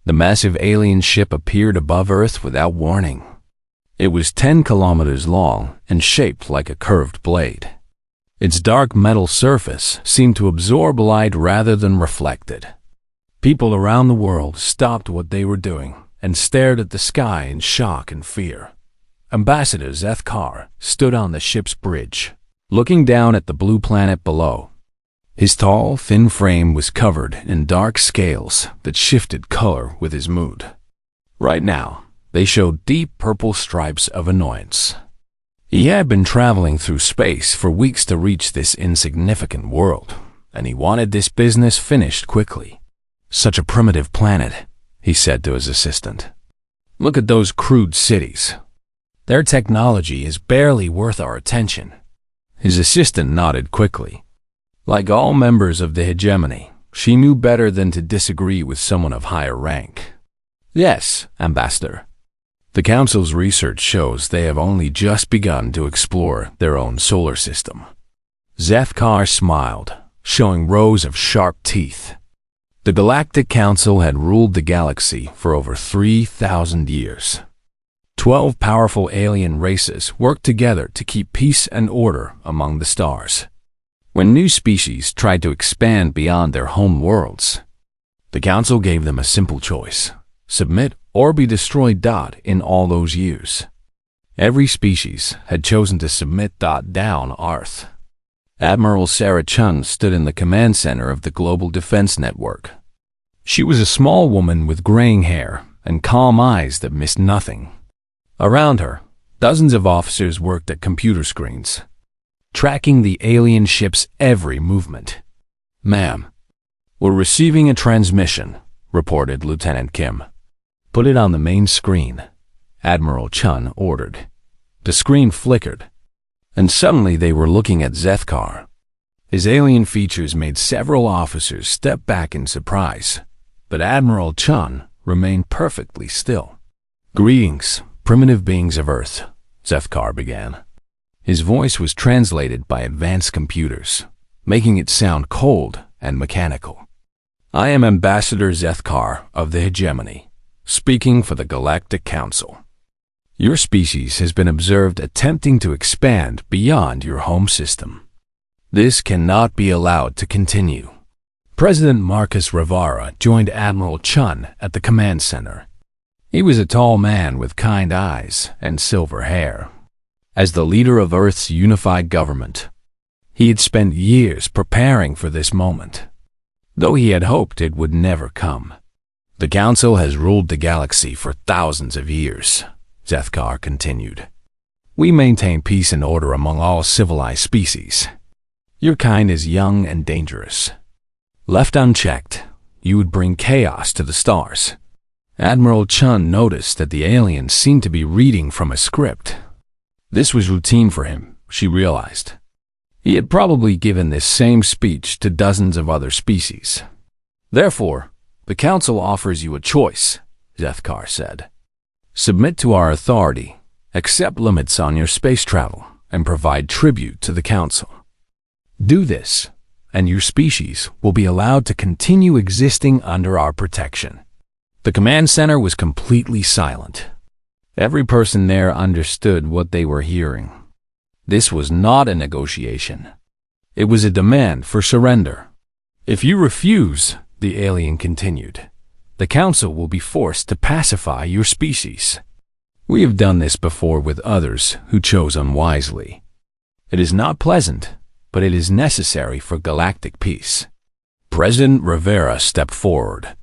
The massive alien ship appeared above Earth without warning. It was 10 kilometers long and shaped like a curved blade. Its dark metal surface seemed to absorb light rather than reflect it. People around the world stopped what they were doing and stared at the sky in shock and fear. Ambassador Zethkar stood on the ship's bridge, looking down at the blue planet below. His tall, thin frame was covered in dark scales that shifted color with his mood. Right now, they showed deep purple stripes of annoyance. He had been traveling through space for weeks to reach this insignificant world, and he wanted this business finished quickly. "Such a primitive planet," he said to his assistant. "Look at those crude cities. Their technology is barely worth our attention." His assistant nodded quickly. Like all members of the hegemony, she knew better than to disagree with someone of higher rank. "Yes, Ambassador. The Council's research shows they have only just begun to explore their own solar system." Zethkar smiled, showing rows of sharp teeth. The Galactic Council had ruled the galaxy for over 3,000 years. 12 powerful alien races worked together to keep peace and order among the stars. When new species tried to expand beyond their home worlds, the Council gave them a simple choice: submit or be destroyed. In all those years, every species had chosen to submit. Down Earth. Admiral Sarah Chun stood in the command center of the Global Defense Network. She was a small woman with graying hair and calm eyes that missed nothing. Around her, dozens of officers worked at computer screens, tracking the alien ship's every movement. "Ma'am, we're receiving a transmission," reported Lieutenant Kim. "Put it on the main screen," Admiral Chun ordered. The screen flickered, and suddenly they were looking at Zethkar. His alien features made several officers step back in surprise, but Admiral Chun remained perfectly still. "Greetings, primitive beings of Earth," Zethkar began. His voice was translated by advanced computers, making it sound cold and mechanical. "I am Ambassador Zethkar of the Hegemony, speaking for the Galactic Council. Your species has been observed attempting to expand beyond your home system. This cannot be allowed to continue." President Marcus Rivara joined Admiral Chun at the command center. He was a tall man with kind eyes and silver hair. As the leader of Earth's unified government, he had spent years preparing for this moment, though he had hoped it would never come. "The Council has ruled the galaxy for thousands of years," Zethkar continued. "We maintain peace and order among all civilized species. Your kind is young and dangerous. Left unchecked, you would bring chaos to the stars." Admiral Chun noticed that the aliens seemed to be reading from a script. This was routine for him, she realized. He had probably given this same speech to dozens of other species. "Therefore, the Council offers you a choice," Zethkar said. "Submit to our authority, accept limits on your space travel, and provide tribute to the Council. Do this, and your species will be allowed to continue existing under our protection." The command center was completely silent. Every person there understood what they were hearing. This was not a negotiation. It was a demand for surrender. "If you refuse," the alien continued, "the Council will be forced to pacify your species. We have done this before with others who chose unwisely. It is not pleasant, but it is necessary for galactic peace." President Rivera stepped forward.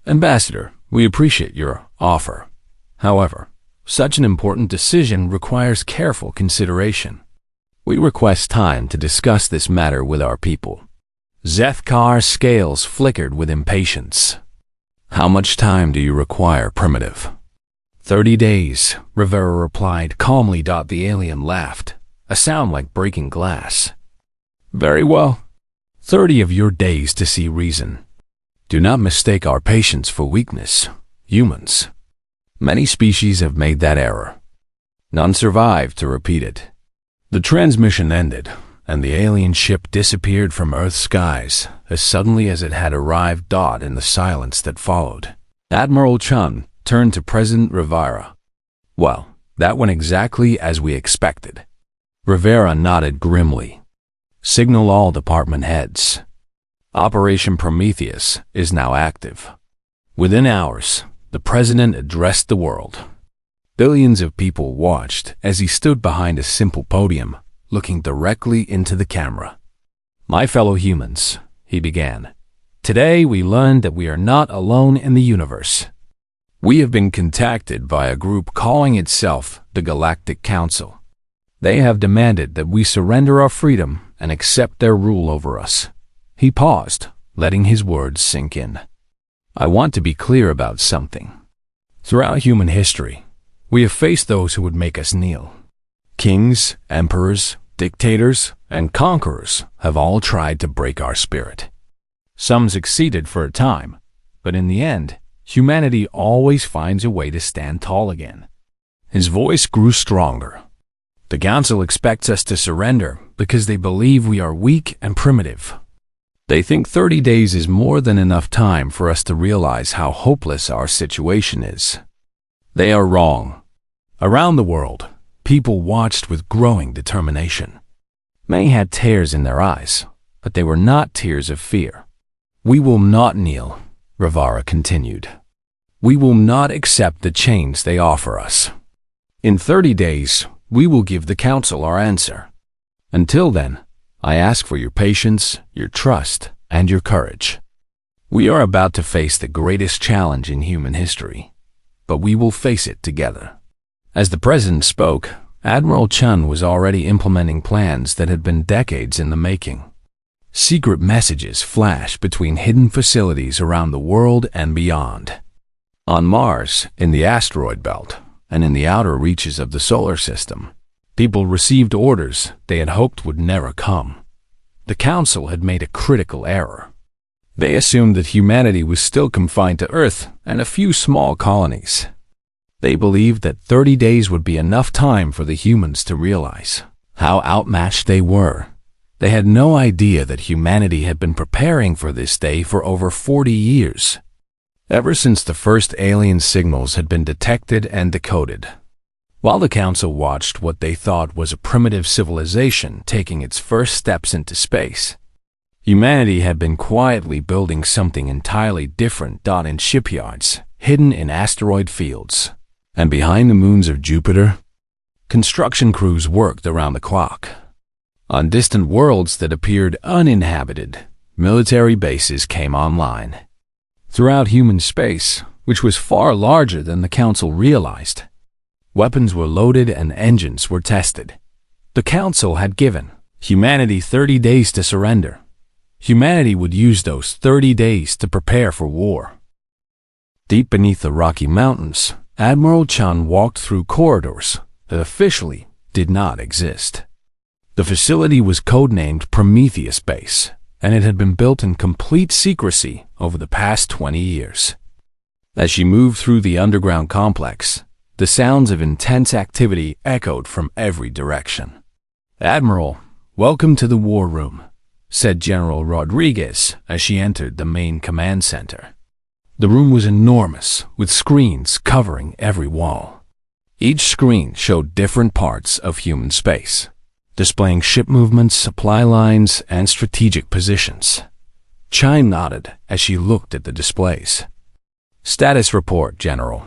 "Ambassador, we appreciate your offer. However, such an important decision requires careful consideration. We request time to discuss this matter with our people." Zethkar's scales flickered with impatience. "How much time do you require, Primitive?" 30 days, Rivera replied calmly. The alien laughed, a sound like breaking glass. "Very well. 30 of your days to see reason. Do not mistake our patience for weakness, humans. Many species have made that error. None survived to repeat it." The transmission ended, and the alien ship disappeared from Earth's skies as suddenly as it had arrived. In the silence that followed, Admiral Chun turned to President Rivera. Well, that went exactly as we expected. Rivera nodded grimly. Signal all department heads. Operation Prometheus is now active. Within hours, the president addressed the world. Billions of people watched as he stood behind a simple podium, looking directly into the camera. My fellow humans, he began. Today we learned that we are not alone in the universe. We have been contacted by a group calling itself the Galactic Council. They have demanded that we surrender our freedom and accept their rule over us. He paused, letting his words sink in. I want to be clear about something. Throughout human history, we have faced those who would make us kneel. Kings, emperors, dictators, and conquerors have all tried to break our spirit. Some succeeded for a time, but in the end, humanity always finds a way to stand tall again. His voice grew stronger. The Council expects us to surrender because they believe we are weak and primitive. They think 30 days is more than enough time for us to realize how hopeless our situation is. They are wrong. Around the world, people watched with growing determination. Many had tears in their eyes, but they were not tears of fear. We will not kneel, Rivera continued. We will not accept the chains they offer us. In 30 days, we will give the Council our answer. Until then, I ask for your patience, your trust, and your courage. We are about to face the greatest challenge in human history, but we will face it together. As the president spoke, Admiral Chun was already implementing plans that had been decades in the making. Secret messages flashed between hidden facilities around the world and beyond. On Mars, in the asteroid belt, and in the outer reaches of the solar system, people received orders they had hoped would never come. The Council had made a critical error. They assumed that humanity was still confined to Earth and a few small colonies. They believed that 30 days would be enough time for the humans to realize how outmatched they were. They had no idea that humanity had been preparing for this day for over 40 years. Ever since the first alien signals had been detected and decoded. While the Council watched what they thought was a primitive civilization taking its first steps into space, humanity had been quietly building something entirely different in shipyards, hidden in asteroid fields. And behind the moons of Jupiter, construction crews worked around the clock. On distant worlds that appeared uninhabited, military bases came online. Throughout human space, which was far larger than the Council realized, weapons were loaded and engines were tested. The Council had given humanity 30 days to surrender. Humanity would use those 30 days to prepare for war. Deep beneath the Rocky Mountains, Admiral Chun walked through corridors that officially did not exist. The facility was codenamed Prometheus Base, and it had been built in complete secrecy over the past 20 years. As she moved through the underground complex, the sounds of intense activity echoed from every direction. "Admiral, welcome to the war room," said General Rodriguez as she entered the main command center. The room was enormous, with screens covering every wall. Each screen showed different parts of human space, displaying ship movements, supply lines, and strategic positions. Chime nodded as she looked at the displays. "Status report, General.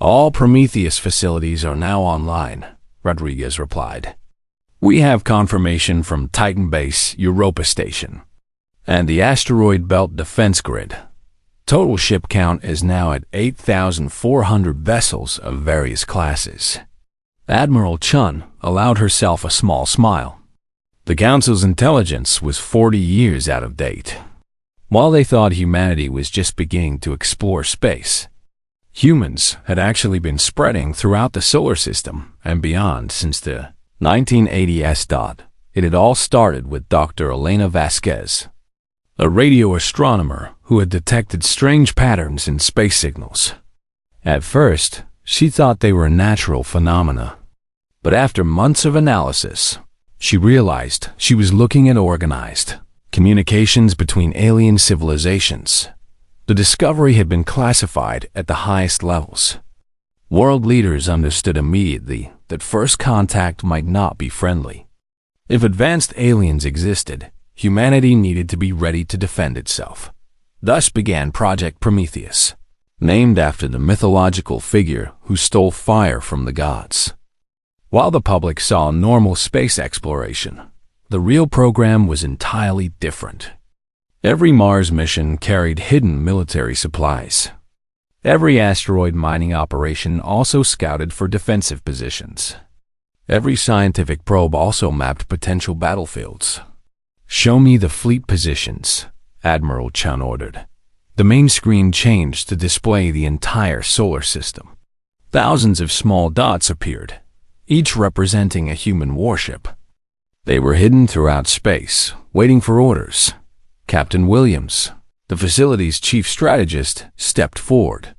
All Prometheus facilities are now online," Rodriguez replied. "We have confirmation from Titan Base Europa Station and the Asteroid Belt Defense Grid. Total ship count is now at 8,400 vessels of various classes." Admiral Chun allowed herself a small smile. The Council's intelligence was 40 years out of date. While they thought humanity was just beginning to explore space, humans had actually been spreading throughout the solar system and beyond since the 1980s. It had all started with Dr. Elena Vasquez, a radio astronomer who had detected strange patterns in space signals. At first, she thought they were natural phenomena. But after months of analysis, she realized she was looking at organized communications between alien civilizations. The The discovery had been classified at the highest levels. World leaders understood immediately that first contact might not be friendly. If advanced aliens existed, humanity needed to be ready to defend itself. Thus began Project Prometheus, named after the mythological figure who stole fire from the gods. While the public saw normal space exploration, the real program was entirely different. Every Mars mission carried hidden military supplies. Every asteroid mining operation also scouted for defensive positions. Every scientific probe also mapped potential battlefields. "Show me the fleet positions," Admiral Chun ordered. The main screen changed to display the entire solar system. Thousands of small dots appeared, each representing a human warship. They were hidden throughout space, waiting for orders. Captain Williams, the facility's chief strategist, stepped forward.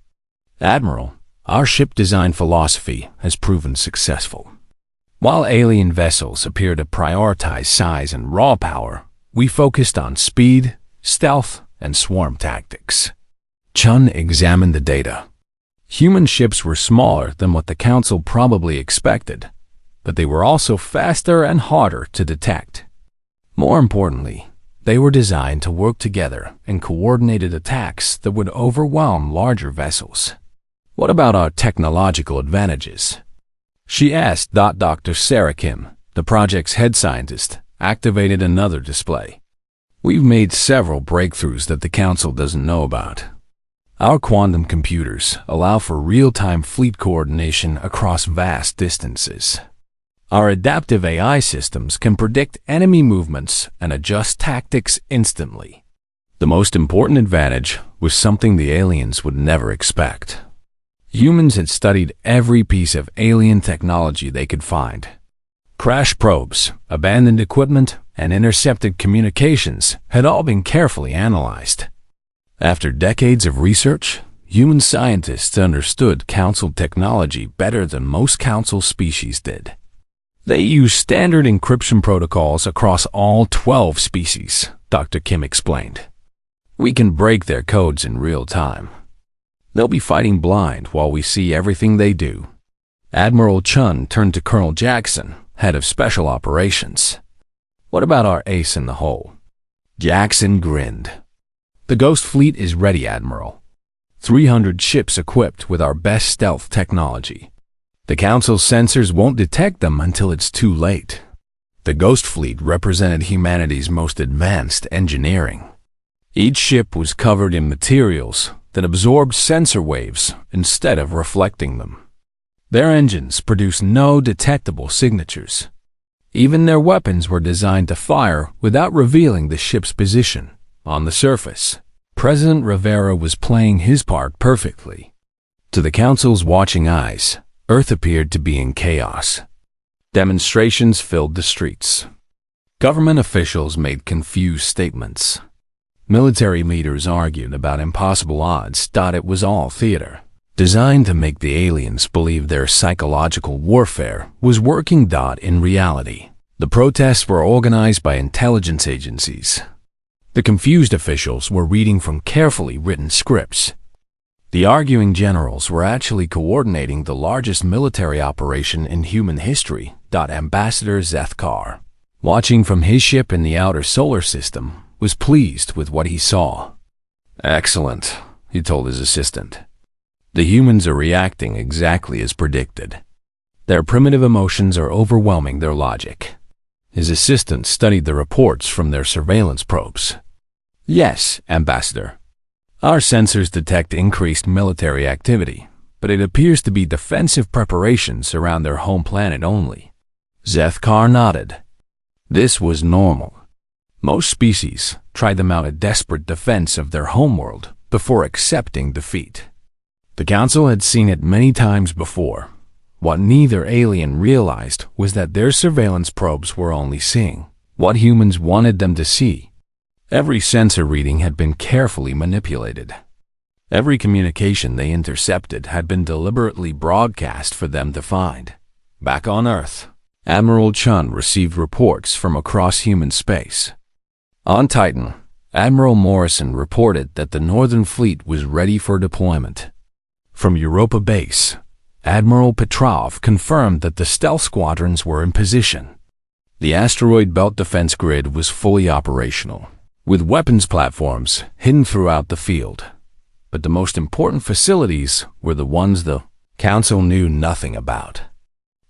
"Admiral, our ship design philosophy has proven successful. While alien vessels appear to prioritize size and raw power, we focused on speed, stealth, and swarm tactics." Chun examined the data. Human ships were smaller than what the Council probably expected, but they were also faster and harder to detect. More importantly, they were designed to work together in coordinated attacks that would overwhelm larger vessels. "What about our technological advantages?" she asked. Dr. Sarah Kim, the project's head scientist, activated another display. "We've made several breakthroughs that the Council doesn't know about. Our quantum computers allow for real-time fleet coordination across vast distances. Our adaptive AI systems can predict enemy movements and adjust tactics instantly." The most important advantage was something the aliens would never expect. Humans had studied every piece of alien technology they could find. Crash probes, abandoned equipment, and intercepted communications had all been carefully analyzed. After decades of research, human scientists understood Council technology better than most Council species did. They used standard encryption protocols across all 12 species, Dr. Kim explained. "We can break their codes in real time. They'll be fighting blind while we see everything they do." Admiral Chun turned to Colonel Jackson, head of Special Operations. "What about our ace in the hole?" Jackson grinned. "The Ghost Fleet is ready, Admiral. 300 ships equipped with our best stealth technology. The Council's sensors won't detect them until it's too late." The Ghost Fleet represented humanity's most advanced engineering. Each ship was covered in materials that absorbed sensor waves instead of reflecting them. Their engines produced no detectable signatures. Even their weapons were designed to fire without revealing the ship's position. On the surface, President Rivera was playing his part perfectly. To the Council's watching eyes, Earth appeared to be in chaos. Demonstrations filled the streets. Government officials made confused statements. Military leaders argued about impossible odds. It was all theater, designed to make the aliens believe their psychological warfare was working. In reality, the protests were organized by intelligence agencies. The confused officials were reading from carefully written scripts. The arguing generals were actually coordinating the largest military operation in human history. Ambassador Zethkar, watching from his ship in the outer solar system, was pleased with what he saw. "Excellent," he told his assistant. "The humans are reacting exactly as predicted. Their primitive emotions are overwhelming their logic." His assistant studied the reports from their surveillance probes. "Yes, Ambassador. Our sensors detect increased military activity, but it appears to be defensive preparations around their home planet only." Zethkar nodded. This was normal. Most species tried to mount a desperate defense of their homeworld before accepting defeat. The Council had seen it many times before. What neither alien realized was that their surveillance probes were only seeing what humans wanted them to see. Every sensor reading had been carefully manipulated. Every communication they intercepted had been deliberately broadcast for them to find. Back on Earth, Admiral Chun received reports from across human space. On Titan, Admiral Morrison reported that the Northern Fleet was ready for deployment. From Europa Base, Admiral Petrov confirmed that the stealth squadrons were in position. The asteroid belt defense grid was fully operational, with weapons platforms hidden throughout the field. But the most important facilities were the ones the Council knew nothing about.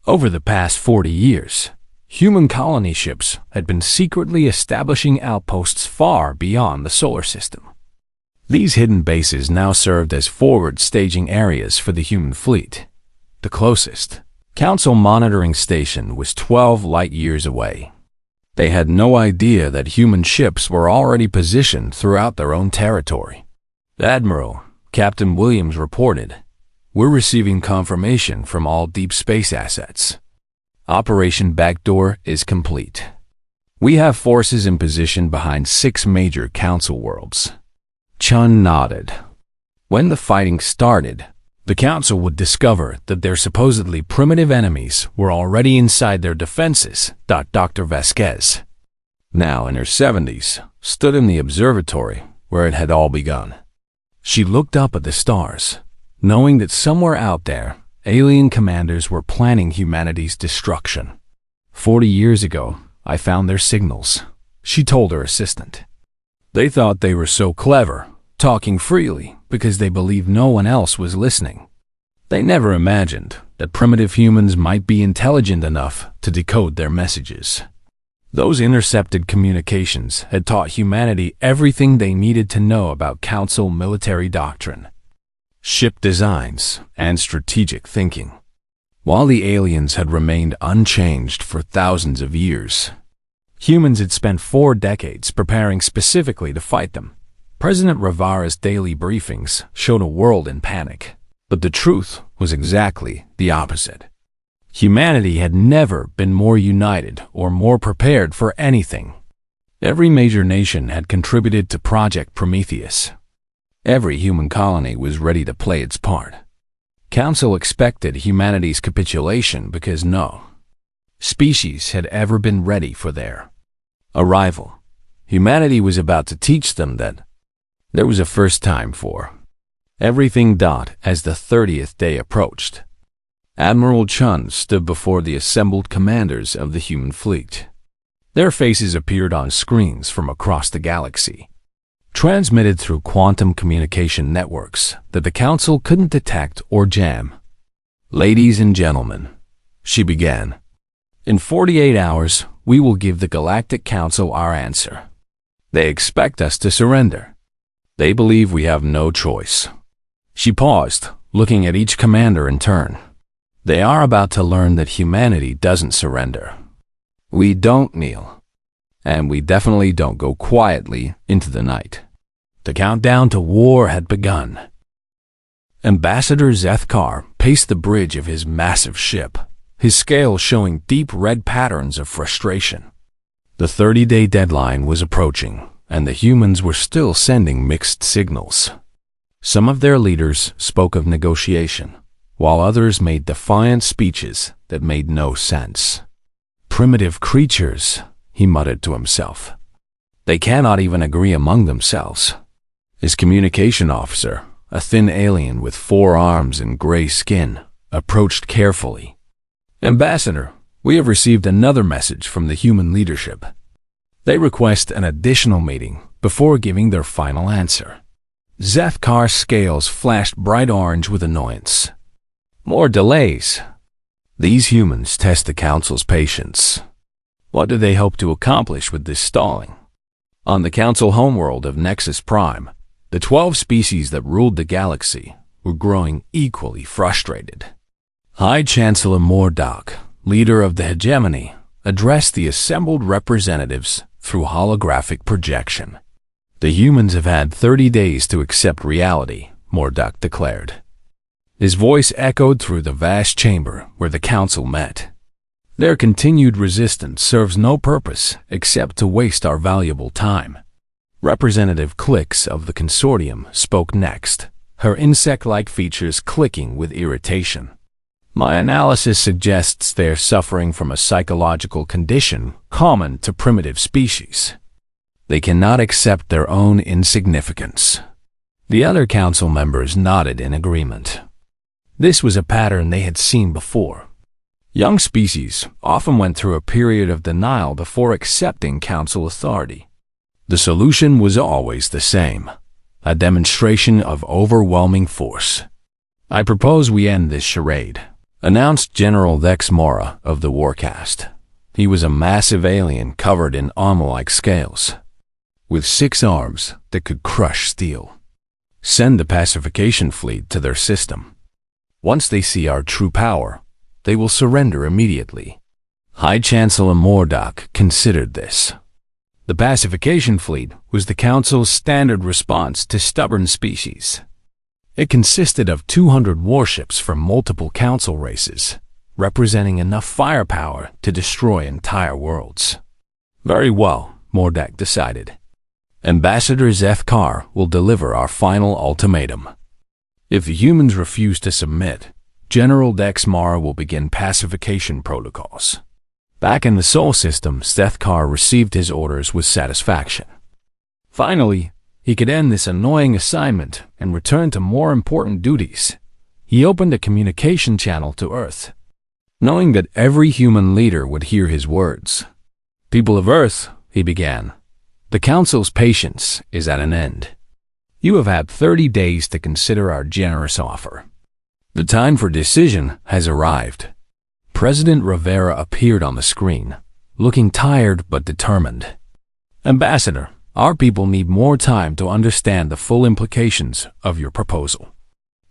Over the past 40 years, human colony ships had been secretly establishing outposts far beyond the solar system. These hidden bases now served as forward staging areas for the human fleet. The closest Council monitoring station was 12 light-years away. They had no idea that human ships were already positioned throughout their own territory. Admiral Captain Williams reported, "We're receiving confirmation from all deep space assets. Operation Backdoor is complete. We have forces in position behind 6 major Council worlds." Chun nodded. When the fighting started, the Council would discover that their supposedly primitive enemies were already inside their defenses. Dr. Vasquez, now in her 70s, stood in the observatory where it had all begun. She looked up at the stars, knowing that somewhere out there, alien commanders were planning humanity's destruction. 40 years ago, I found their signals, she told her assistant. They thought they were so clever, talking freely because they believed no one else was listening. They never imagined that primitive humans might be intelligent enough to decode their messages. Those intercepted communications had taught humanity everything they needed to know about Council military doctrine, ship designs, and strategic thinking. While the aliens had remained unchanged for thousands of years, humans had spent 4 decades preparing specifically to fight them. President Rivera's daily briefings showed a world in panic, but the truth was exactly the opposite. Humanity had never been more united or more prepared for anything. Every major nation had contributed to Project Prometheus. Every human colony was ready to play its part. Council expected humanity's capitulation because no species had ever been ready for their arrival. Humanity was about to teach them that there was a first time for everything. As the 30th day approached, Admiral Chun stood before the assembled commanders of the human fleet. Their faces appeared on screens from across the galaxy, transmitted through quantum communication networks that the Council couldn't detect or jam. "Ladies and gentlemen," she began, "in 48 hours, we will give the Galactic Council our answer. They expect us to surrender. They believe we have no choice." She paused, looking at each commander in turn. "They are about to learn that humanity doesn't surrender. We don't kneel. And we definitely don't go quietly into the night." The countdown to war had begun. Ambassador Zethkar paced the bridge of his massive ship, his scales showing deep red patterns of frustration. The 30-day deadline was approaching, and the humans were still sending mixed signals. Some of their leaders spoke of negotiation, while others made defiant speeches that made no sense. "Primitive creatures," he muttered to himself. "They cannot even agree among themselves." His communication officer, a thin alien with 4 arms and gray skin, approached carefully. "Ambassador, we have received another message from the human leadership. They request an additional meeting before giving their final answer." Zethkar's scales flashed bright orange with annoyance. "More delays. These humans test the Council's patience. What do they hope to accomplish with this stalling?" On the Council homeworld of Nexus Prime, the 12 species that ruled the galaxy were growing equally frustrated. High Chancellor Mordock, leader of the hegemony, addressed the assembled representatives through holographic projection. "The humans have had 30 days to accept reality," Mordock declared. His voice echoed through the vast chamber where the Council met. "Their continued resistance serves no purpose except to waste our valuable time." Representative Clicks of the consortium spoke next, her insect-like features clicking with irritation. "My analysis suggests they're suffering from a psychological condition common to primitive species. They cannot accept their own insignificance. The other council members nodded in agreement. This was a pattern they had seen before. Young species often went through a period of denial before accepting council authority. The solution was always the same: a demonstration of overwhelming force. "I propose we end this charade," announced General Dex Mora of the Warcast. He was a massive alien covered in armor-like scales, with 6 arms that could crush steel. "Send the pacification fleet to their system. Once they see our true power, they will surrender immediately." High Chancellor Mordok considered this. The pacification fleet was the Council's standard response to stubborn species. It consisted of 200 warships from multiple Council races, representing enough firepower to destroy entire worlds. "Very well," Mordok decided. "Ambassador Zethkar will deliver our final ultimatum. If the humans refuse to submit, General Dex Mara will begin pacification protocols." Back in the Sol system, Zethkar received his orders with satisfaction. Finally, he could end this annoying assignment and return to more important duties. He opened a communication channel to Earth, knowing that every human leader would hear his words. "People of Earth," he began, "the Council's patience is at an end. You have had 30 days to consider our generous offer. The time for decision has arrived." President Rivera appeared on the screen, looking tired but determined. "Ambassador, our people need more time to understand the full implications of your proposal."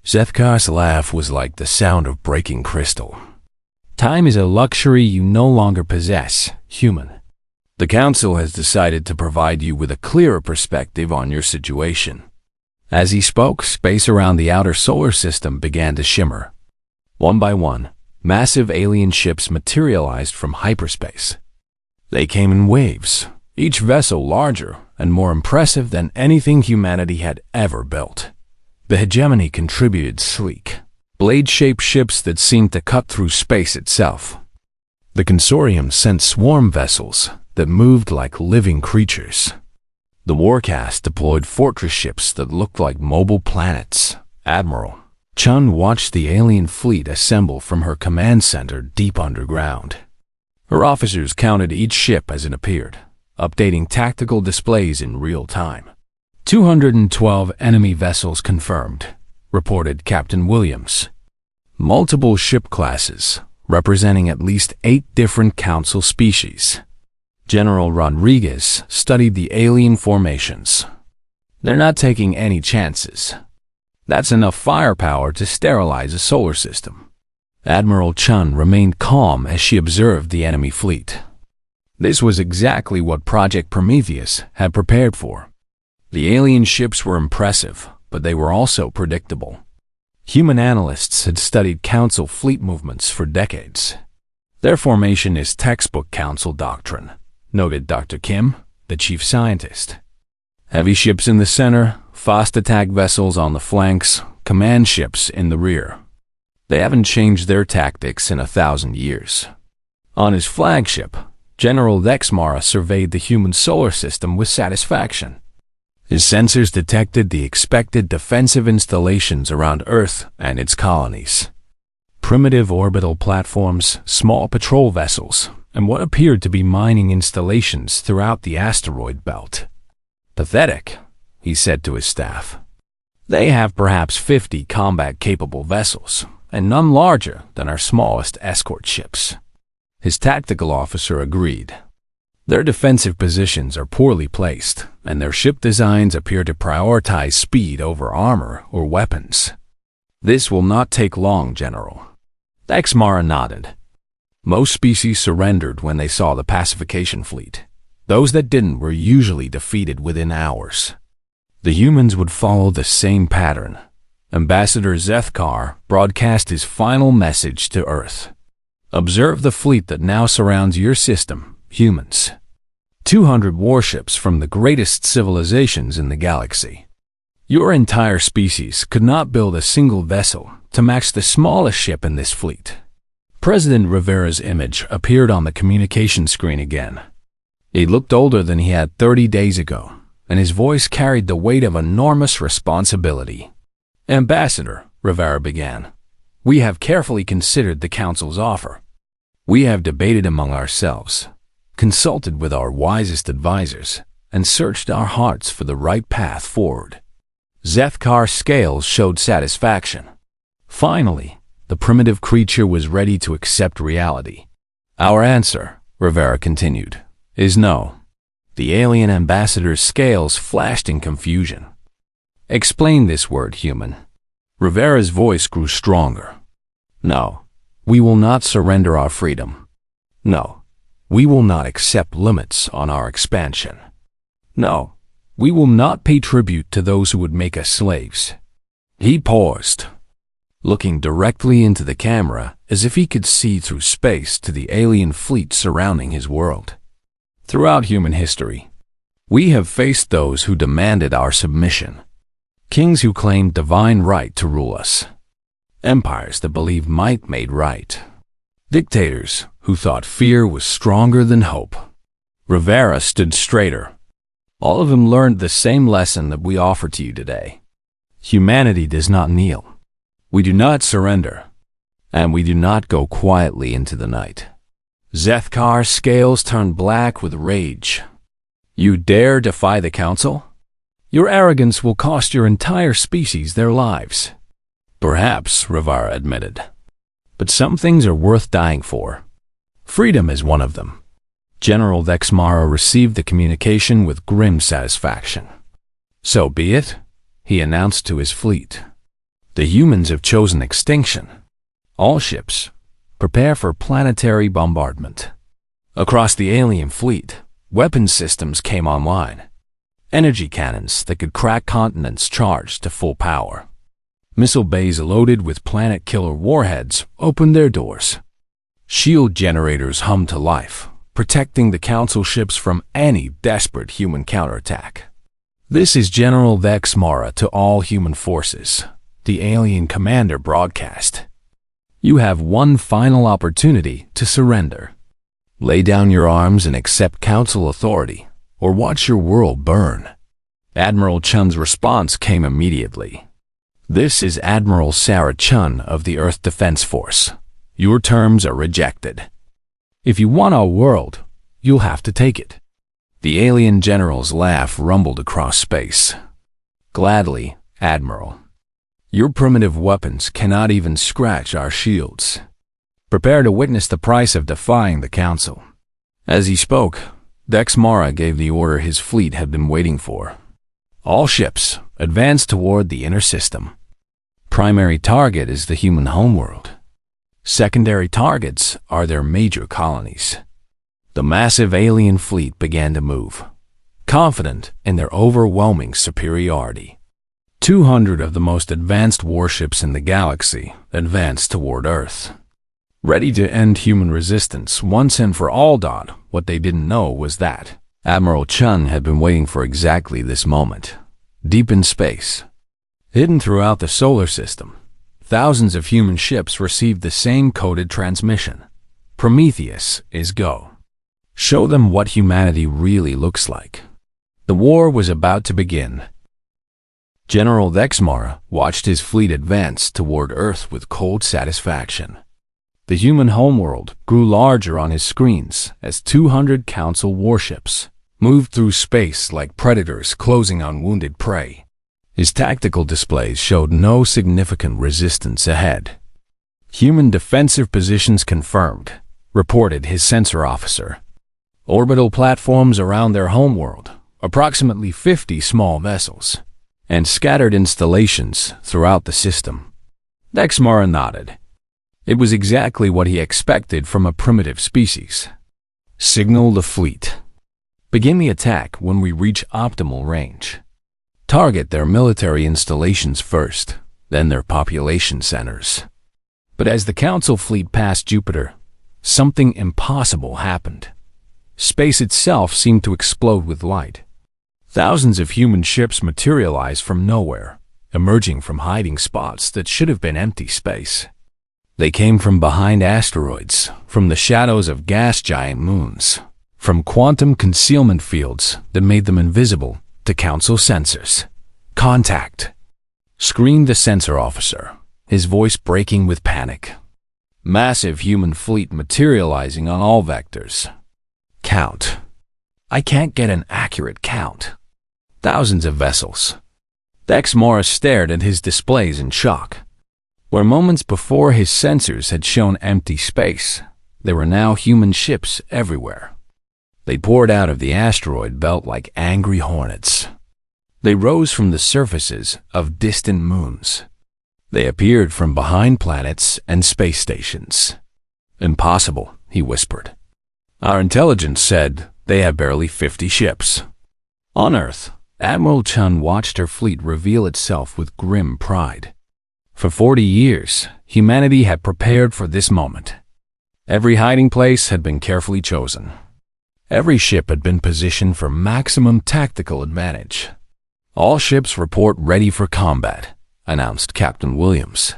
Zethkar's laugh was like the sound of breaking crystal. "Time is a luxury you no longer possess, human. The Council has decided to provide you with a clearer perspective on your situation." As he spoke, space around the outer solar system began to shimmer. One by one, massive alien ships materialized from hyperspace. They came in waves, each vessel larger and more impressive than anything humanity had ever built. The hegemony contributed sleek, blade-shaped ships that seemed to cut through space itself. The consortium sent swarm vessels that moved like living creatures. The Warcast deployed fortress ships that looked like mobile planets. Admiral Chun watched the alien fleet assemble from her command center deep underground. Her officers counted each ship as it appeared, updating tactical displays in real time. 212 enemy vessels confirmed, reported Captain Williams. Multiple ship classes, representing at least 8 different Council species. General Rodriguez studied the alien formations. "They're not taking any chances. That's enough firepower to sterilize a solar system." Admiral Chun remained calm as she observed the enemy fleet. This was exactly what Project Prometheus had prepared for. The alien ships were impressive, but they were also predictable. Human analysts had studied Council fleet movements for decades. "Their formation is textbook Council doctrine," noted Dr. Kim, the chief scientist. "Heavy ships in the center, fast attack vessels on the flanks, command ships in the rear. They haven't changed their tactics in 1,000 years." On his flagship, General Dexmara surveyed the human solar system with satisfaction. His sensors detected the expected defensive installations around Earth and its colonies. Primitive orbital platforms, small patrol vessels, and what appeared to be mining installations throughout the asteroid belt. "Pathetic," he said to his staff. "They have perhaps 50 combat-capable vessels, and none larger than our smallest escort ships." His tactical officer agreed. "Their defensive positions are poorly placed, and their ship designs appear to prioritize speed over armor or weapons." "This will not take long, General." Dexmara nodded. Most species surrendered when they saw the pacification fleet. Those that didn't were usually defeated within hours. The humans would follow the same pattern. Ambassador Zethkar broadcast his final message to Earth. "Observe the fleet that now surrounds your system, humans. 200 warships from the greatest civilizations in the galaxy. Your entire species could not build a single vessel to match the smallest ship in this fleet." President Rivera's image appeared on the communication screen again. He looked older than he had 30 days ago, and his voice carried the weight of enormous responsibility. "Ambassador," Rivera began, "we have carefully considered the Council's offer. We have debated among ourselves, consulted with our wisest advisors, and searched our hearts for the right path forward." Zethkar's scales showed satisfaction. Finally, the primitive creature was ready to accept reality. "Our answer," Rivera continued, "is no." The alien ambassador's scales flashed in confusion. "Explain this word, human." Rivera's voice grew stronger. "No, we will not surrender our freedom. No, we will not accept limits on our expansion. No, we will not pay tribute to those who would make us slaves." He paused, looking directly into the camera as if he could see through space to the alien fleet surrounding his world. Throughout human history, we have faced those who demanded our submission. Kings who claimed divine right to rule us. Empires that believed might made right. Dictators who thought fear was stronger than hope. Rivera stood straighter. All of them learned the same lesson that we offer to you today. Humanity does not kneel. We do not surrender. And we do not go quietly into the night. Zethkar's scales turned black with rage. "You dare defy the Council? Your arrogance will cost your entire species their lives." "Perhaps," Rivera admitted. "But some things are worth dying for. Freedom is one of them." General Dexmara received the communication with grim satisfaction. "So be it," he announced to his fleet. "The humans have chosen extinction. All ships, prepare for planetary bombardment." Across the alien fleet, weapon systems came online. Energy cannons that could crack continents charged to full power. Missile bays loaded with planet-killer warheads opened their doors. Shield generators hummed to life, protecting the Council ships from any desperate human counterattack. "This is General Dexmara to all human forces," the alien commander broadcast. "You have one final opportunity to surrender. Lay down your arms and accept Council authority, or watch your world burn." Admiral Chun's response came immediately. "This is Admiral Sarah Chun of the Earth Defense Force. Your terms are rejected. If you want our world, you'll have to take it." The alien general's laugh rumbled across space. "Gladly, Admiral. Your primitive weapons cannot even scratch our shields. Prepare to witness the price of defying the Council." As he spoke, Dexmara gave the order his fleet had been waiting for. "All ships, advance toward the inner system. Primary target is the human homeworld. Secondary targets are their major colonies." The massive alien fleet began to move, confident in their overwhelming superiority. 200 of the most advanced warships in the galaxy advanced toward Earth, ready to end human resistance once and for all. What they didn't know was that Admiral Chun had been waiting for exactly this moment. Deep in space, hidden throughout the solar system, thousands of human ships received the same coded transmission. "Prometheus is go. Show them what humanity really looks like." The war was about to begin. General Dexmara watched his fleet advance toward Earth with cold satisfaction. The human homeworld grew larger on his screens as 200 Council warships moved through space like predators closing on wounded prey. His tactical displays showed no significant resistance ahead. "Human defensive positions confirmed," reported his sensor officer. "Orbital platforms around their homeworld, approximately 50 small vessels, and scattered installations throughout the system." Dexmara nodded. It was exactly what he expected from a primitive species. "Signal the fleet. Begin the attack when we reach optimal range. Target their military installations first, then their population centers." But as the Council fleet passed Jupiter, something impossible happened. Space itself seemed to explode with light. Thousands of human ships materialized from nowhere, emerging from hiding spots that should have been empty space. They came from behind asteroids, from the shadows of gas giant moons, From quantum concealment fields that made them invisible to Council sensors. "Contact," screamed the sensor officer, his voice breaking with panic. Massive human fleet materializing on all vectors. "Count. I can't get an accurate count." Thousands of vessels. Dex Morris stared at his displays in shock. Where moments before his sensors had shown empty space, there were now human ships everywhere. They poured out of the asteroid belt like angry hornets. They rose from the surfaces of distant moons. They appeared from behind planets and space stations. "Impossible," he whispered. "Our intelligence said they have barely 50 ships." On Earth, Admiral Chun watched her fleet reveal itself with grim pride. For 40 years, humanity had prepared for this moment. Every hiding place had been carefully chosen. Every ship had been positioned for maximum tactical advantage. "All ships report ready for combat," announced Captain Williams.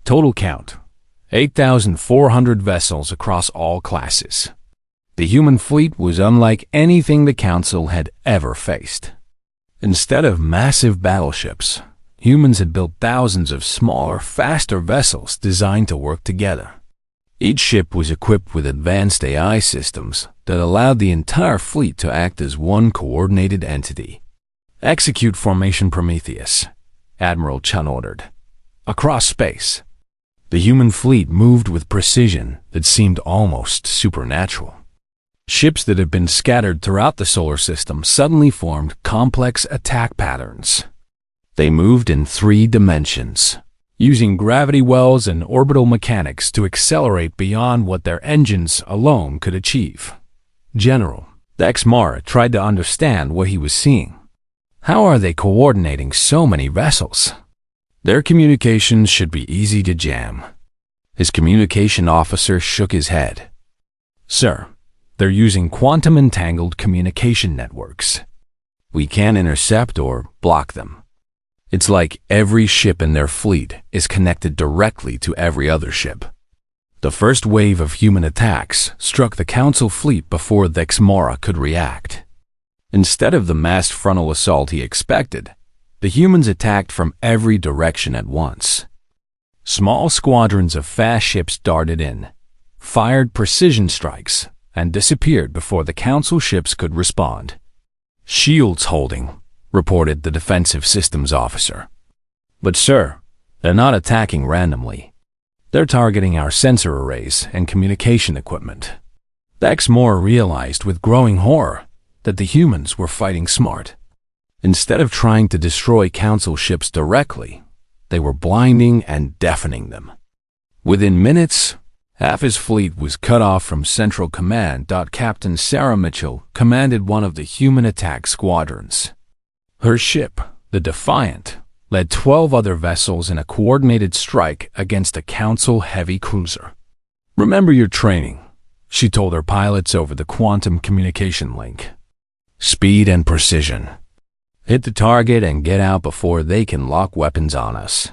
Total count: 8,400 vessels across all classes. The human fleet was unlike anything the Council had ever faced. Instead of massive battleships, humans had built thousands of smaller, faster vessels designed to work together. Each ship was equipped with advanced AI systems that allowed the entire fleet to act as one coordinated entity. "Execute Formation Prometheus," Admiral Chun ordered. Across space, the human fleet moved with precision that seemed almost supernatural. Ships that had been scattered throughout the solar system suddenly formed complex attack patterns. They moved in 3 dimensions, using gravity wells and orbital mechanics to accelerate beyond what their engines alone could achieve. General Dex Mara tried to understand what he was seeing. How are they coordinating so many vessels? Their communications should be easy to jam. His communication officer shook his head. "Sir, they're using quantum-entangled communication networks. We can't intercept or block them. It's like every ship in their fleet is connected directly to every other ship." The first wave of human attacks struck the Council fleet before Dex Mara could react. Instead of the massed frontal assault he expected, the humans attacked from every direction at once. Small squadrons of fast ships darted in, fired precision strikes, and disappeared before the Council ships could respond. "Shields holding," reported the defensive systems officer. "But sir, they're not attacking randomly. They're targeting our sensor arrays and communication equipment." Dex Moore realized with growing horror that the humans were fighting smart. Instead of trying to destroy Council ships directly, they were blinding and deafening them. Within minutes, half his fleet was cut off from Central Command. Captain Sarah Mitchell commanded one of the human attack squadrons. Her ship, the Defiant, led 12 other vessels in a coordinated strike against a Council heavy cruiser. "Remember your training," she told her pilots over the quantum communication link. "Speed and precision. Hit the target and get out before they can lock weapons on us."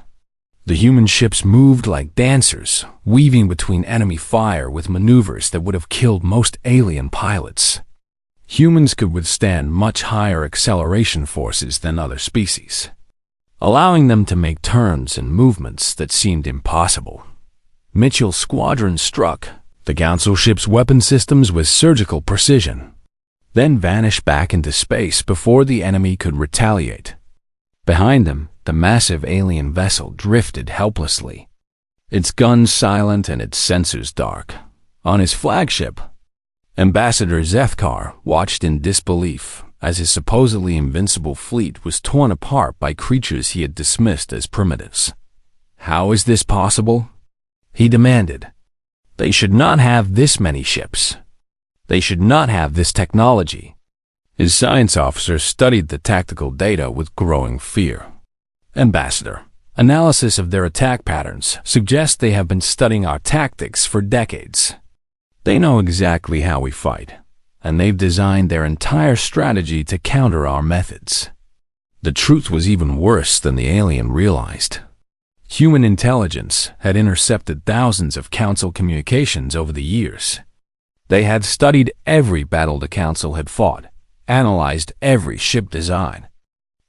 The human ships moved like dancers, weaving between enemy fire with maneuvers that would have killed most alien pilots. Humans could withstand much higher acceleration forces than other species, allowing them to make turns and movements that seemed impossible. Mitchell's squadron struck the Council ship's weapon systems with surgical precision, then vanished back into space before the enemy could retaliate. Behind them, the massive alien vessel drifted helplessly, its guns silent and its sensors dark. On his flagship, Ambassador Zethkar watched in disbelief as his supposedly invincible fleet was torn apart by creatures he had dismissed as primitives. "How is this possible?" he demanded. "They should not have this many ships. They should not have this technology." His science officer studied the tactical data with growing fear. "Ambassador, analysis of their attack patterns suggests they have been studying our tactics for decades. They know exactly how we fight, and they've designed their entire strategy to counter our methods." The truth was even worse than the alien realized. Human intelligence had intercepted thousands of Council communications over the years. They had studied every battle the Council had fought, analyzed every ship design,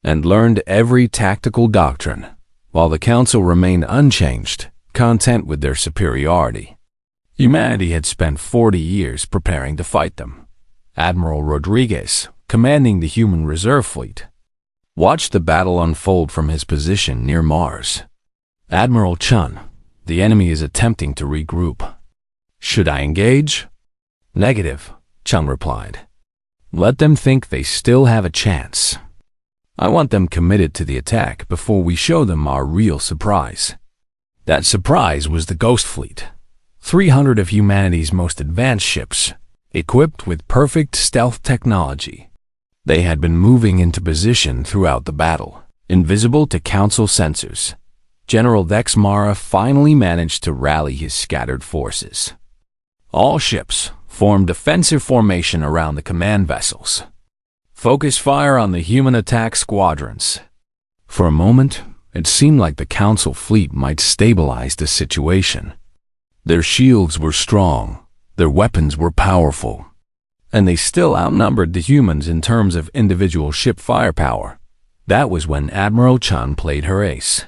and learned every tactical doctrine, while the Council remained unchanged, content with their superiority. Humanity had spent 40 years preparing to fight them. Admiral Rodriguez, commanding the human reserve fleet, watched the battle unfold from his position near Mars. Admiral Chun, the enemy is attempting to regroup. Should I engage? Negative, Chun replied. Let them think they still have a chance. I want them committed to the attack before we show them our real surprise. That surprise was the Ghost Fleet, 300 of humanity's most advanced ships, equipped with perfect stealth technology. They had been moving into position throughout the battle, invisible to Council sensors. General Dex Mara finally managed to rally his scattered forces. All ships formed defensive formation around the command vessels. Focus fire on the human attack squadrons. For a moment, it seemed like the Council fleet might stabilize the situation. Their shields were strong, their weapons were powerful, and they still outnumbered the humans in terms of individual ship firepower. That was when Admiral Chun played her ace.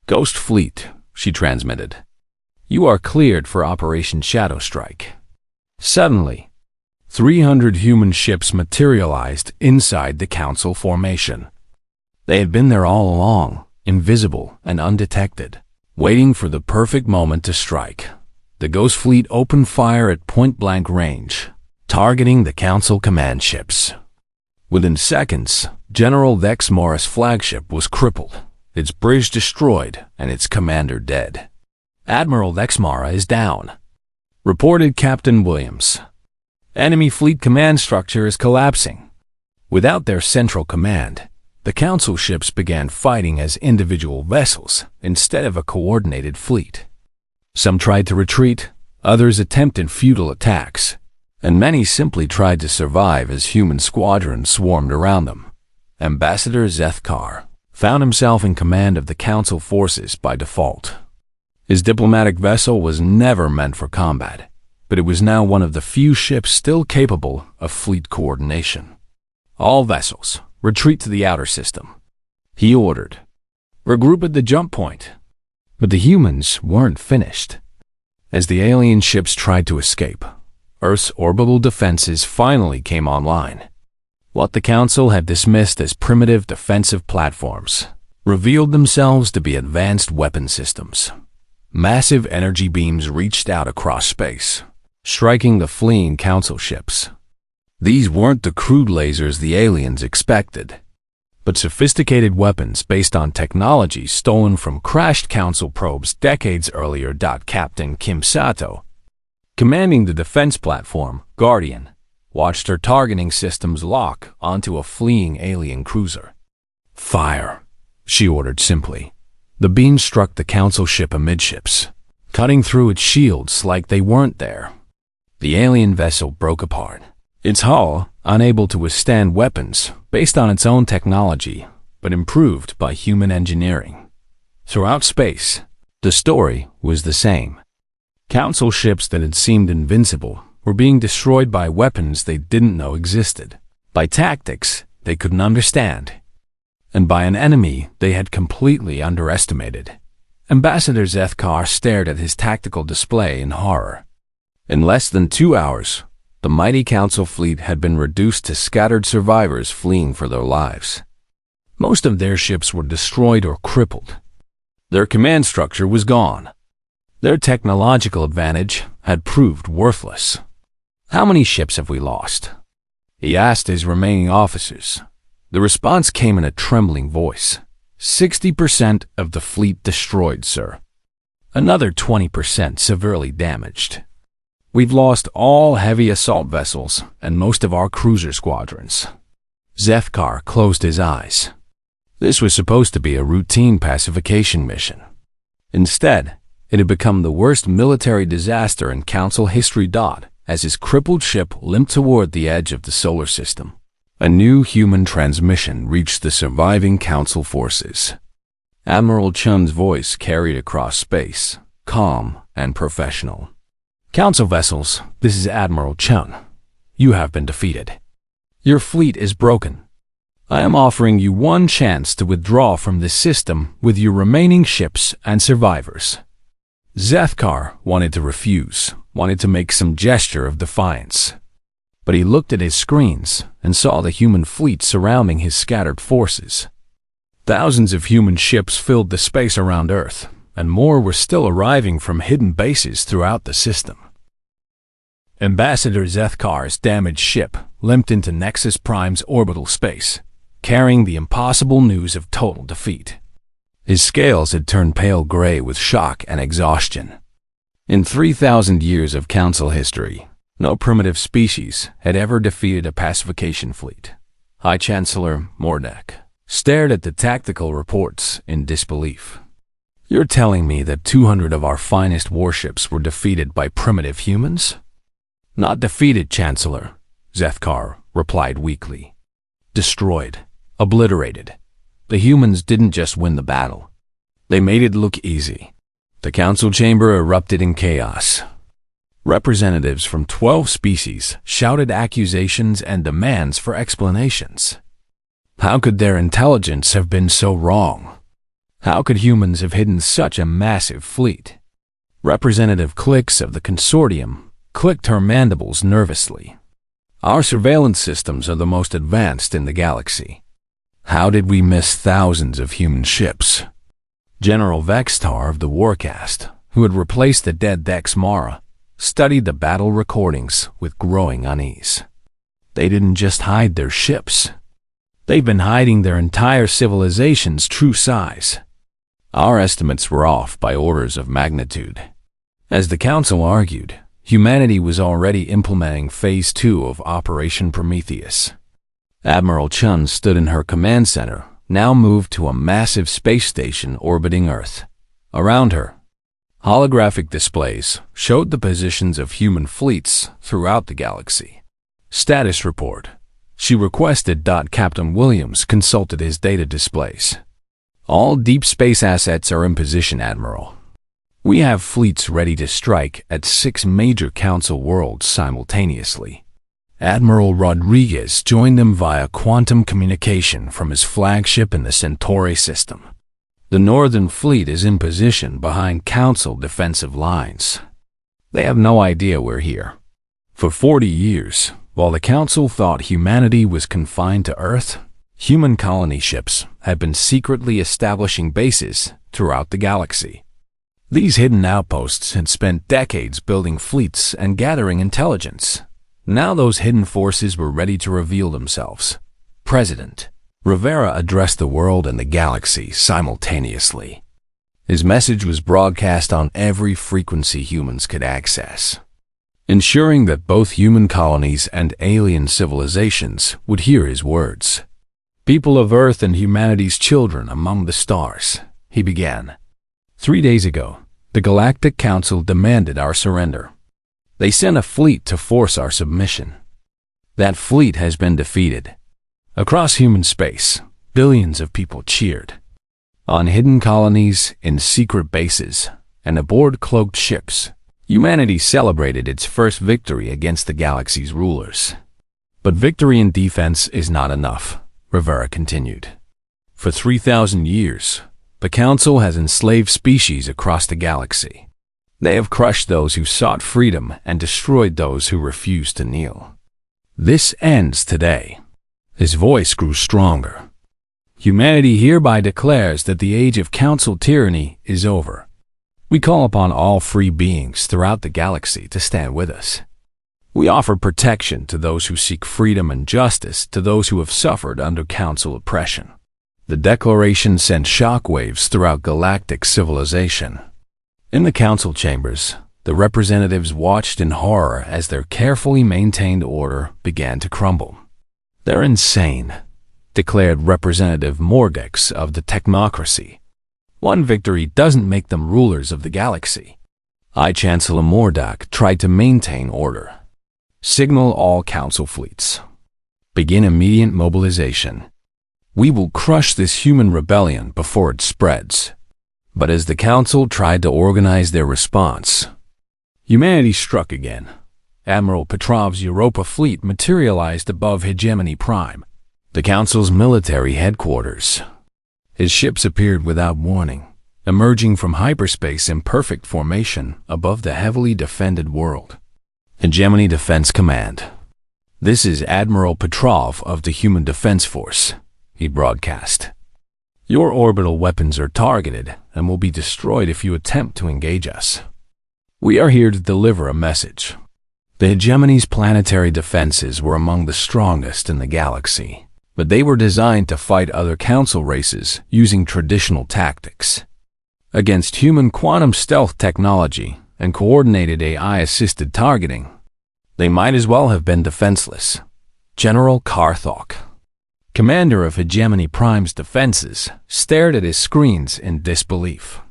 Ghost Fleet, she transmitted. You are cleared for Operation Shadow Strike. Suddenly, 300 human ships materialized inside the Council formation. They had been there all along, invisible and undetected, waiting for the perfect moment to strike. The Ghost Fleet opened fire at point-blank range, targeting the Council command ships. Within seconds, General Dex Mara's flagship was crippled, its bridge destroyed, and its commander dead. Admiral Dex Mara is down, reported Captain Williams. Enemy fleet command structure is collapsing. Without their central command, the Council ships began fighting as individual vessels instead of a coordinated fleet. Some tried to retreat, others attempted futile attacks, and many simply tried to survive as human squadrons swarmed around them. Ambassador Zethkar found himself in command of the Council forces by default. His diplomatic vessel was never meant for combat, but it was now one of the few ships still capable of fleet coordination. All vessels, retreat to the outer system, he ordered. Regroup at the jump point. But the humans weren't finished. As the alien ships tried to escape, Earth's orbital defenses finally came online. What the Council had dismissed as primitive defensive platforms revealed themselves to be advanced weapon systems. Massive energy beams reached out across space, striking the fleeing Council ships. These weren't the crude lasers the aliens expected, but sophisticated weapons based on technology stolen from crashed Council probes decades earlier. Captain Kim Sato, commanding the defense platform, Guardian, watched her targeting systems lock onto a fleeing alien cruiser. Fire, she ordered simply. The beam struck the Council ship amidships, cutting through its shields like they weren't there. The alien vessel broke apart, its hull unable to withstand weapons based on its own technology, but improved by human engineering. Throughout space, the story was the same. Council ships that had seemed invincible were being destroyed by weapons they didn't know existed, by tactics they couldn't understand, and by an enemy they had completely underestimated. Ambassador Zethkar stared at his tactical display in horror. In less than 2 hours, the mighty Council fleet had been reduced to scattered survivors fleeing for their lives. Most of their ships were destroyed or crippled. Their command structure was gone. Their technological advantage had proved worthless. How many ships have we lost? He asked his remaining officers. The response came in a trembling voice. 60% of the fleet destroyed, sir. Another 20% severely damaged. We've lost all heavy assault vessels and most of our cruiser squadrons. Zethkar closed his eyes. This was supposed to be a routine pacification mission. Instead, it had become the worst military disaster in Council history. As his crippled ship limped toward the edge of the solar system, a new human transmission reached the surviving Council forces. Admiral Chun's voice carried across space, calm and professional. Council vessels, this is Admiral Chun. You have been defeated. Your fleet is broken. I am offering you one chance to withdraw from this system with your remaining ships and survivors. Zethkar wanted to refuse, wanted to make some gesture of defiance. But he looked at his screens and saw the human fleet surrounding his scattered forces. Thousands of human ships filled the space around Earth, and more were still arriving from hidden bases throughout the system. Ambassador Zethkar's damaged ship limped into Nexus Prime's orbital space, carrying the impossible news of total defeat. His scales had turned pale gray with shock and exhaustion. In 3,000 years of Council history, no primitive species had ever defeated a pacification fleet. High Chancellor Mordek stared at the tactical reports in disbelief. You're telling me that 200 of our finest warships were defeated by primitive humans? Not defeated, Chancellor, Zethkar replied weakly. Destroyed, obliterated. The humans didn't just win the battle. They made it look easy. The council chamber erupted in chaos. Representatives from 12 species shouted accusations and demands for explanations. How could their intelligence have been so wrong? How could humans have hidden such a massive fleet? Representative cliques of the consortium clicked her mandibles nervously. Our surveillance systems are the most advanced in the galaxy. How did we miss thousands of human ships? General Vextar of the Warcast, who had replaced the dead Dex Mara, studied the battle recordings with growing unease. They didn't just hide their ships. They've been hiding their entire civilization's true size. Our estimates were off by orders of magnitude. As the Council argued, humanity was already implementing Phase 2 of Operation Prometheus. Admiral Chun stood in her command center, now moved to a massive space station orbiting Earth. Around her, holographic displays showed the positions of human fleets throughout the galaxy. Status report. She requested. Captain Williams consulted his data displays. All deep space assets are in position, Admiral. We have fleets ready to strike at 6 major Council worlds simultaneously. Admiral Rodriguez joined them via quantum communication from his flagship in the Centauri system. The Northern Fleet is in position behind Council defensive lines. They have no idea we're here. For 40 years, while the Council thought humanity was confined to Earth, human colony ships had been secretly establishing bases throughout the galaxy. These hidden outposts had spent decades building fleets and gathering intelligence. Now those hidden forces were ready to reveal themselves. President Rivera addressed the world and the galaxy simultaneously. His message was broadcast on every frequency humans could access, ensuring that both human colonies and alien civilizations would hear his words. People of Earth and humanity's children among the stars, he began. 3 days ago, the Galactic Council demanded our surrender. They sent a fleet to force our submission. That fleet has been defeated. Across human space, billions of people cheered. On hidden colonies, in secret bases, and aboard cloaked ships, humanity celebrated its first victory against the galaxy's rulers. But victory in defense is not enough, Rivera continued. For 3,000 years, the Council has enslaved species across the galaxy. They have crushed those who sought freedom and destroyed those who refused to kneel. This ends today. His voice grew stronger. Humanity hereby declares that the age of Council tyranny is over. We call upon all free beings throughout the galaxy to stand with us. We offer protection to those who seek freedom and justice to those who have suffered under Council oppression. The declaration sent shockwaves throughout galactic civilization. In the Council chambers, the representatives watched in horror as their carefully maintained order began to crumble. They're insane, declared Representative Morgex of the Technocracy. One victory doesn't make them rulers of the galaxy. High Chancellor Mordak tried to maintain order. Signal all Council fleets. Begin immediate mobilization. We will crush this human rebellion before it spreads. But as the Council tried to organize their response, Humanity struck again. Admiral Petrov's Europa fleet materialized above Hegemony Prime, the Council's military headquarters. His ships appeared without warning, emerging from hyperspace in perfect formation above the heavily defended world. Hegemony Defense Command. This is Admiral Petrov of the Human Defense Force, he broadcast. Your orbital weapons are targeted and will be destroyed if you attempt to engage us. We are here to deliver a message. The Hegemony's planetary defenses were among the strongest in the galaxy, but they were designed to fight other Council races using traditional tactics. Against human quantum stealth technology and coordinated AI-assisted targeting, they might as well have been defenseless. General Karthok, commander of Hegemony Prime's defenses, stared at his screens in disbelief.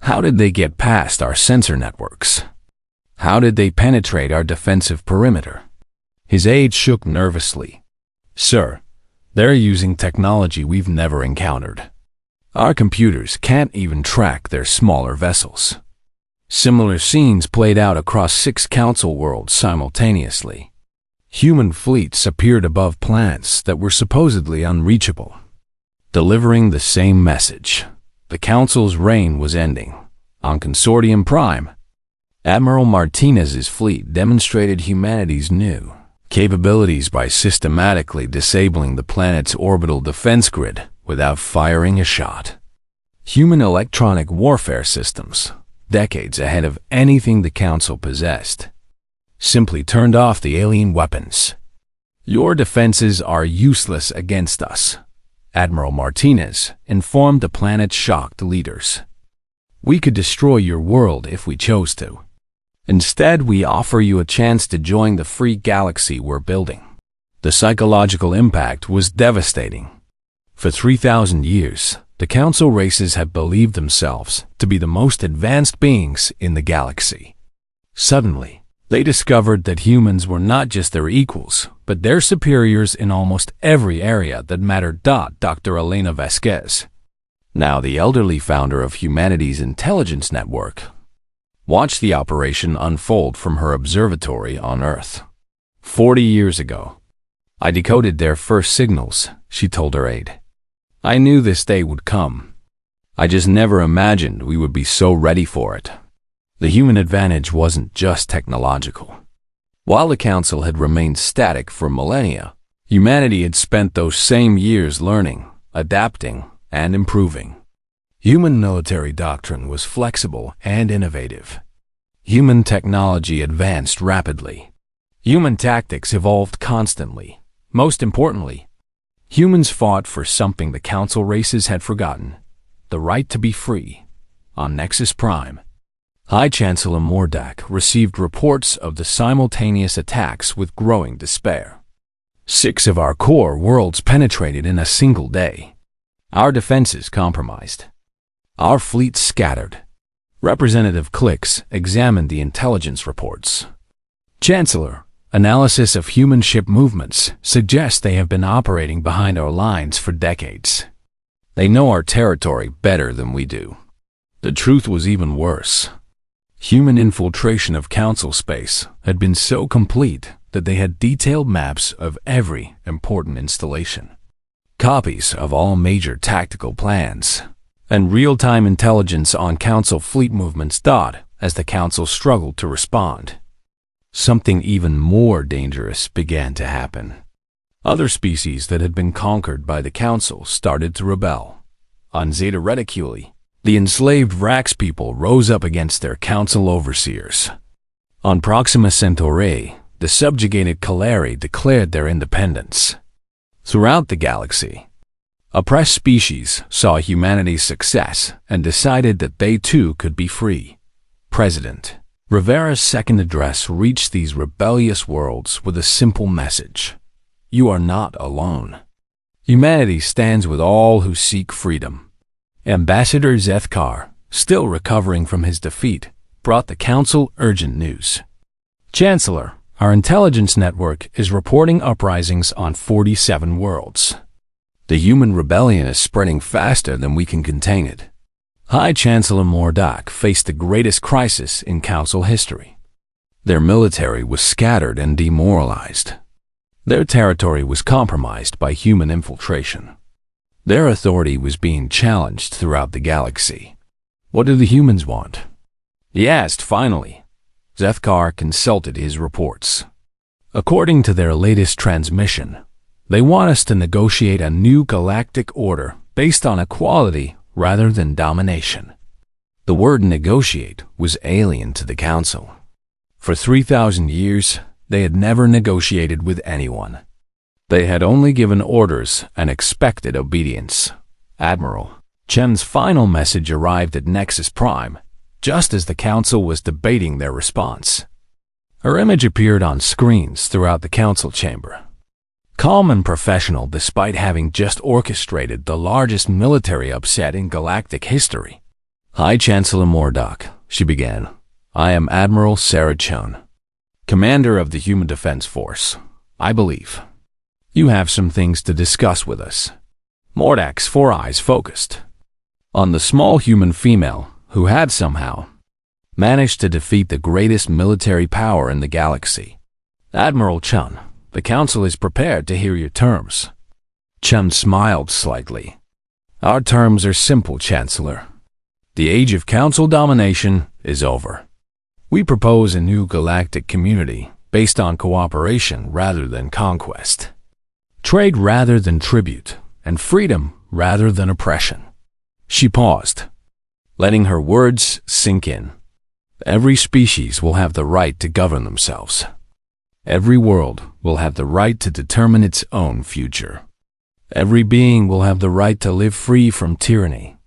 How did they get past our sensor networks? How did they penetrate our defensive perimeter? His aide shook nervously. Sir, they're using technology we've never encountered. Our computers can't even track their smaller vessels. Similar scenes played out across 6 Council worlds simultaneously. Human fleets appeared above planets that were supposedly unreachable, delivering the same message. The Council's reign was ending. On Consortium Prime, Admiral Martinez's fleet demonstrated humanity's new capabilities by systematically disabling the planet's orbital defense grid without firing a shot. Human electronic warfare systems, decades ahead of anything the Council possessed, simply turned off the alien weapons. Your defenses are useless against us, Admiral Martinez informed the planet's shocked leaders. We could destroy your world if we chose to. Instead, we offer you a chance to join the free galaxy we're building. The psychological impact was devastating. For 3,000 years, the Council races had believed themselves to be the most advanced beings in the galaxy. Suddenly, they discovered that humans were not just their equals, but their superiors in almost every area that mattered. Dr. Elena Vasquez, now the elderly founder of humanity's intelligence network, watched the operation unfold from her observatory on Earth. 40 years ago, I decoded their first signals, she told her aide. I knew this day would come. I just never imagined we would be so ready for it. The human advantage wasn't just technological. While the Council had remained static for millennia, humanity had spent those same years learning, adapting, and improving. Human military doctrine was flexible and innovative. Human technology advanced rapidly. Human tactics evolved constantly. Most importantly, humans fought for something the Council races had forgotten: the right to be free. On Nexus Prime, High Chancellor Mordak received reports of the simultaneous attacks with growing despair. 6 of our core worlds penetrated in a single day. Our defenses compromised. Our fleet scattered. Representative Clix examined the intelligence reports. Chancellor, analysis of human ship movements suggests they have been operating behind our lines for decades. They know our territory better than we do. The truth was even worse. Human infiltration of Council space had been so complete that they had detailed maps of every important installation, copies of all major tactical plans, and real-time intelligence on Council fleet movements. As the Council struggled to respond, something even more dangerous began to happen. Other species that had been conquered by the Council started to rebel. On Zeta Reticuli, the enslaved Vrax people rose up against their Council overseers. On Proxima Centauri, the subjugated Kaleri declared their independence. Throughout the galaxy, oppressed species saw humanity's success and decided that they too could be free. President Rivera's second address reached these rebellious worlds with a simple message: you are not alone. Humanity stands with all who seek freedom. Ambassador Zethkar, still recovering from his defeat, brought the Council urgent news. Chancellor, our intelligence network is reporting uprisings on 47 worlds. The human rebellion is spreading faster than we can contain it. High Chancellor Mordak faced the greatest crisis in Council history. Their military was scattered and demoralized. Their territory was compromised by human infiltration. Their authority was being challenged throughout the galaxy. What do the humans want? He asked finally. Zethkar consulted his reports. According to their latest transmission, they want us to negotiate a new galactic order based on equality rather than domination. The word negotiate was alien to the Council. For 3,000 years, they had never negotiated with anyone. They had only given orders and expected obedience. Admiral Chen's final message arrived at Nexus Prime, just as the Council was debating their response. Her image appeared on screens throughout the Council chamber. Calm and professional despite having just orchestrated the largest military upset in galactic history. High Chancellor Mordok, she began. I am Admiral Sarah Chun, Commander of the Human Defense Force. I believe you have some things to discuss with us. Mordok's 4 eyes focused on the small human female who had somehow managed to defeat the greatest military power in the galaxy. Admiral Chun, the Council is prepared to hear your terms. Chun smiled slightly. Our terms are simple, Chancellor. The age of Council domination is over. We propose a new galactic community based on cooperation rather than conquest, trade rather than tribute, and freedom rather than oppression. She paused, letting her words sink in. Every species will have the right to govern themselves. Every world will have the right to determine its own future. Every being will have the right to live free from tyranny.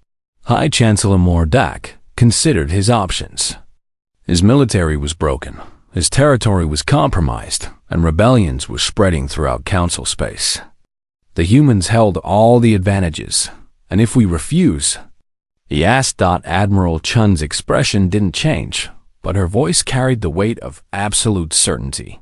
High Chancellor Mordok considered his options. His military was broken, his territory was compromised, and rebellions were spreading throughout Council space. The humans held all the advantages, and if we refuse, he asked. Admiral Chun's expression didn't change, but her voice carried the weight of absolute certainty.